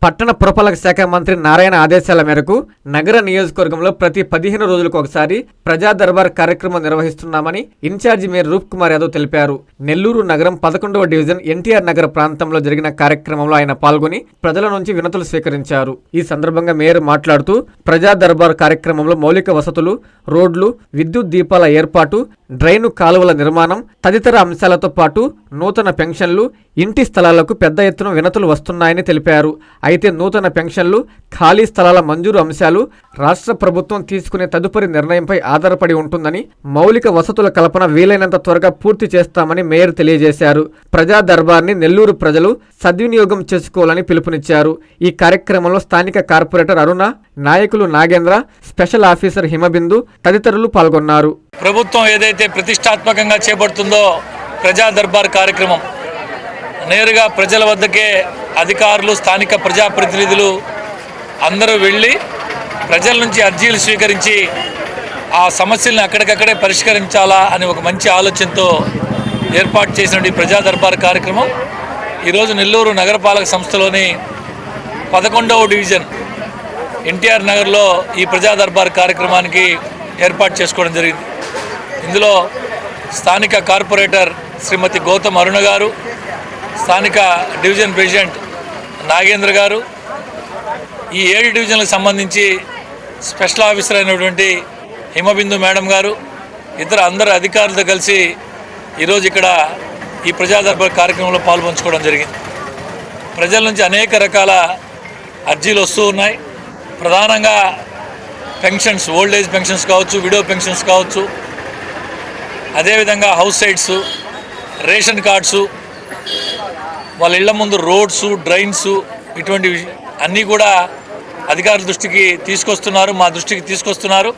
పట్టణ పురపాలక శాఖ మంత్రి నారాయణ ఆదేశాల మేరకు నగర నియోజకవర్గంలో ప్రతి 15 రోజులకు ఒకసారి ప్రజా దర్బార్ కార్యక్రమం నిర్వహిస్తున్నామని ఇన్ఛార్జి మేయర్ రూప్ కుమార్ యాదవ్ తెలిపారు. నెల్లూరు నగరం 11వ డివిజన్ ఎన్టీఆర్ నగర్ ప్రాంతంలో జరిగిన కార్యక్రమంలో ఆయన పాల్గొని ప్రజల నుంచి వినతులు స్వీకరించారు. ఈ సందర్భంగా మేయర్ మాట్లాడుతూ ప్రజా దర్బార్ కార్యక్రమంలో మౌలిక వసతులు, రోడ్లు, విద్యుత్ దీపాల ఏర్పాటు, డ్రైను కాలువల నిర్మాణం తదితర అంశాలతో పాటు నూతన పెన్షన్లు, ఇంటి స్థలాలకు పెద్ద ఎత్తున వినతులు వస్తున్నాయని తెలిపారు. అయితే నూతన పెన్షన్లు, ఖాళీ స్థలాల మంజూరు అంశాలు రాష్ట్ర ప్రభుత్వం తీసుకునే తదుపరి నిర్ణయంపై ఆధారపడి ఉంటుందని, మౌలిక వసతుల కల్పన వీలైనంత త్వరగా పూర్తి చేస్తామని మేయర్ తెలియజేశారు. ప్రజా దర్బార్ని నెల్లూరు ప్రజలు సద్వినియోగం చేసుకోవాలని పిలుపునిచ్చారు. ఈ కార్యక్రమంలో స్థానిక కార్పొరేటర్ అరుణ, నాయకులు నాగేంద్ర, స్పెషల్ ఆఫీసర్ హిమబిందు తదితరులు పాల్గొన్నారు. ప్రభుత్వం ఏదైతే ప్రతిష్టాత్మకంగా చేపడుతుందో ప్రజా దర్బార్ కార్యక్రమం నేరుగా ప్రజల వద్దకే అధికారులు, స్థానిక ప్రజాప్రతినిధులు అందరూ వెళ్ళి ప్రజల నుంచి అర్జీలు స్వీకరించి ఆ సమస్యలను అక్కడికక్కడే పరిష్కరించాలా అని ఒక మంచి ఆలోచనతో ఏర్పాటు చేసిన ఈ ప్రజా దర్బార్ కార్యక్రమం ఈరోజు నెల్లూరు నగరపాలక సంస్థలోని 11వ డివిజన్ ఎన్టీఆర్ నగర్లో ఈ ప్రజా దర్బార్ కార్యక్రమానికి ఏర్పాటు చేసుకోవడం జరిగింది. ఇందులో స్థానిక కార్పొరేటర్ శ్రీమతి గౌతమ్ అరుణ గారు, స్థానిక డివిజన్ ప్రెసిడెంట్ నాగేంద్ర గారు, ఈ 7 డివిజన్లకు సంబంధించి స్పెషల్ ఆఫీసర్ అయినటువంటి హిమబిందు మేడం గారు, ఇతర అందరు అధికారులతో కలిసి ఈరోజు ఇక్కడ ఈ ప్రజా దర్బార్ కార్యక్రమంలో పాల్పంచుకోవడం జరిగింది. ప్రజల నుంచి అనేక రకాల అర్జీలు వస్తూ ఉన్నాయి. ప్రధానంగా పెన్షన్స్, ఓల్డ్ ఏజ్ పెన్షన్స్ కావచ్చు, విడో పెన్షన్స్ కావచ్చు, అదేవిధంగా హౌస్ సైట్స్, రేషన్ కార్డ్సు, వాళ్ళ ఇళ్ల ముందు రోడ్సు, డ్రైన్స్, ఇటువంటి అన్నీ కూడా అధికారుల దృష్టికి తీసుకొస్తున్నారు, మా దృష్టికి తీసుకొస్తున్నారు.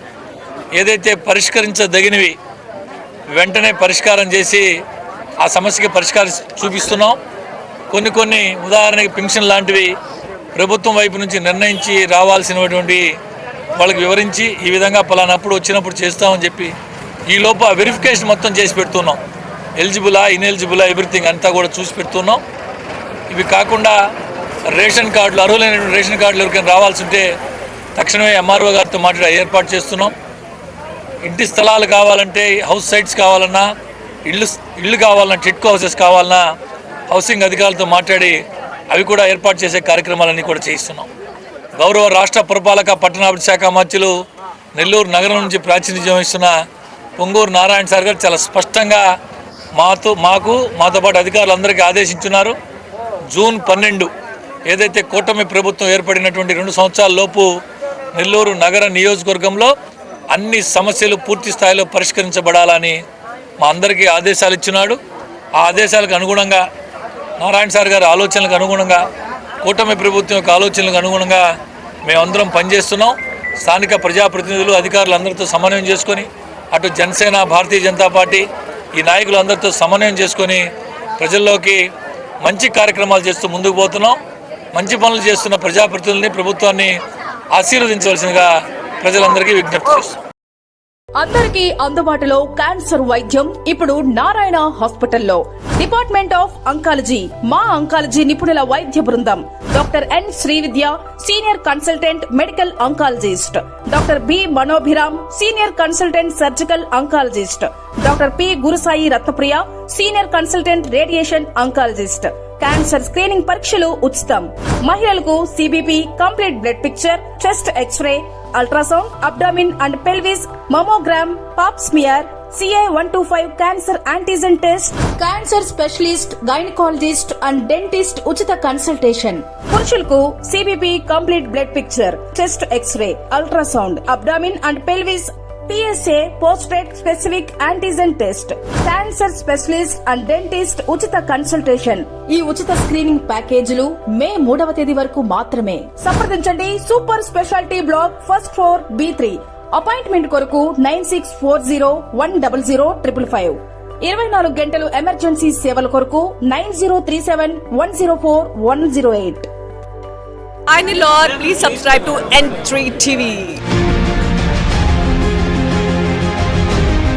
ఏదైతే పరిష్కరించదగినవి వెంటనే పరిష్కారం చేసి ఆ సమస్యకి పరిష్కారం చూపిస్తున్నాం. కొన్ని ఉదాహరణకి పెన్షన్ లాంటివి ప్రభుత్వం వైపు నుంచి నిర్ణయించి రావాల్సినటువంటి వాళ్ళకి వివరించి ఈ విధంగా పలానప్పుడు వచ్చినప్పుడు చేస్తామని చెప్పి ఈ లోపు ఆ వెరిఫికేషన్ మొత్తం చేసి పెడుతున్నాం. ఎలిజిబులా, ఇన్ఎలిజిబులా, ఎవ్రీథింగ్ అంతా కూడా చూసి పెడుతున్నాం. ఇవి కాకుండా రేషన్ కార్డులు, అర్హులైన రేషన్ కార్డులు ఎవరికైనా రావాల్సి ఉంటే తక్షణమే ఎంఆర్ఓ గారితో మాట్లాడి ఏర్పాటు చేస్తున్నాం. ఇంటి స్థలాలు కావాలంటే, హౌస్ సైట్స్ కావాలన్నా, ఇళ్ళు కావాలన్నా, టిట్కో హౌసెస్ కావాలన్నా హౌసింగ్ అధికారులతో మాట్లాడి అవి కూడా ఏర్పాటు చేసే కార్యక్రమాలన్నీ కూడా చేయిస్తున్నాం. గౌరవ రాష్ట్ర పురపాలక పట్టణాభివృద్ధి శాఖ మంత్రులు నెల్లూరు నగరం నుంచి ప్రాతినిధ్యం వహిస్తున్న పొంగూరు నారాయణ సార్ గారు చాలా స్పష్టంగా మాతో పాటు అధికారులందరికీ ఆదేశించున్నారు. జూన్ 12 ఏదైతే కూటమి ప్రభుత్వం ఏర్పడినటువంటి 2 సంవత్సరాల లోపు నెల్లూరు నగర నియోజకవర్గంలో అన్ని సమస్యలు పూర్తి స్థాయిలో పరిష్కరించబడాలని మా అందరికీ ఆదేశాలు ఇచ్చినాడు. ఆ ఆదేశాలకు అనుగుణంగా, నారాయణ సార్ గారి ఆలోచనలకు అనుగుణంగా, కూటమి ప్రభుత్వం యొక్క ఆలోచనలకు అనుగుణంగా మేమందరం పనిచేస్తున్నాం. స్థానిక ప్రజాప్రతినిధులు, అధికారులు అందరితో సమన్వయం చేసుకొని, అటు జనసేన, భారతీయ జనతా పార్టీ ఈ నాయకులందరితో సమన్వయం చేసుకొని ప్రజల్లోకి మంచి కార్యక్రమాలు చేస్తూ ముందుకు పోతున్నాం. మంచి పనులు చేస్తున్న ప్రజాప్రతినిధుల్ని, ప్రభుత్వాన్ని ఆశీర్వదించవలసిందిగా ప్రజలందరికీ విజ్ఞప్తి చేస్తున్నాం. అందరికీ అందుబాటులో క్యాన్సర్ వైద్యం ఇప్పుడు నారాయణ హాస్పిటల్లో. డిపార్ట్మెంట్ ఆఫ్ అంకాలజీ, మా అంకాలజీ నిపుణుల వైద్య బృందం. Doctor N Srividya, senior consultant medical oncologist. Doctor B Manobhiram, senior consultant surgical oncologist. Doctor P Gurusai Ratnapriya, senior consultant radiation oncologist. Cancer screening పరీక్షలు ఉచితం. మహిళలకు CBP, complete blood picture, chest X-ray, ultrasound, abdomen and pelvis, mammogram, pap smear, CA-125 cancer antigen test, cancer specialist, gynaecologist and dentist ఉచిత consultation. పురుషులకు CBP, complete blood picture, chest X-ray, ultrasound, abdomen and pelvis, PSA పోస్ట్రేట్ specific antigen test, cancer specialist and dentist ఉచిత consultation. ఈ ఉచిత screening ప్యాకేజీలు మే 3వ తేదీ వరకు మాత్రమే. సంప్రదించండి super speciality block, first floor, B3. Appointment కొరకు 9640100555. 24 గంటలు ఎమర్జెన్సీ సేవల కొరకు 9037104108. Hi Nilor, please subscribe to N3 TV.